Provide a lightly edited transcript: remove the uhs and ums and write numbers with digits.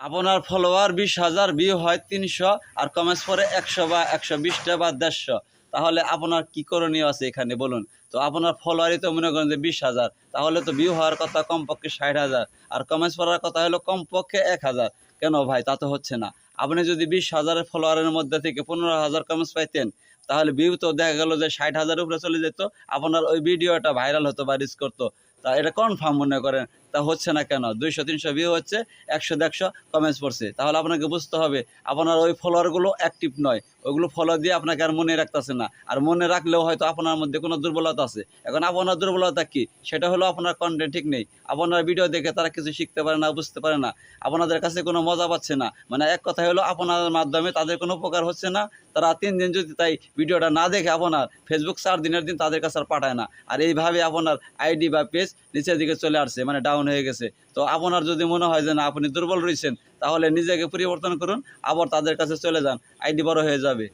আপনার follower 20,000, view হয় 300, আর comments পরে 100 বা 120টা বা 150, তাহলে আপনার কি করণীয় আছে এখানে বলুন? তো আপনার ফলোয়ারই তো মনে করেন যে 20,000, তাহলে তো ভিউ হওয়ার কথা কমপক্ষে 60,000, আর কমেন্টস পড়ার কথা হলো কমপক্ষে 1,000। কেন ভাই, তা তো হচ্ছে না। আপনি যদি 20,000 ফলোয়ারের মধ্যে থেকে 15,000 কমেন্টস পাইতেন, তাহলে ভিউ তো দেখা গেল যে 60,000 উপরে চলে যেত, আপনার ওই ভিডিওটা ভাইরাল হতো বা রিচ করতো। তা এটা কনফার্ম মনে করেন, তা হচ্ছে না কেন? 200-300 ভিউ হচ্ছে, 100-150 কমেন্টস পড়ছে, তাহলে আপনাকে বুঝতে হবে আপনার ওই ফলোয়ারগুলো অ্যাক্টিভ নয়। ওইগুলো ফলো দিয়ে আপনাকে আর মনে রাখতেছে না, আর মনে রাখলেও হয়তো আপনার মধ্যে কোনো দুর্বলতা আছে। এখন আপনার দুর্বলতা কি? সেটা হলো আপনার কন্টেন্ট ঠিক নেই। আপনার ভিডিও দেখে তারা কিছু শিখতে পারে না, বুঝতে পারে না, আপনাদের কাছে কোনো মজা পাচ্ছে না। মানে এক কথা হলো আপনার মাধ্যমে তাদের কোনো উপকার হচ্ছে না। তারা 3 দিন যদি তাই ভিডিওটা না দেখে আপনার ফেসবুক 4 দিনের দিন তাদের কাছে আর পাঠায় না, আর এইভাবে আপনার আইডি বা পেজ নিচের দিকে চলে আসছে, মানে ডাউন হয়ে গেছে। তো আপনার যদি মনে হয় যে না আপনি দুর্বল রয়েছেন, তাহলে নিজেকে পরিবর্তন করুন, আবার তাদের কাছে চলে যান, আইডি বড় হয়ে যাবে।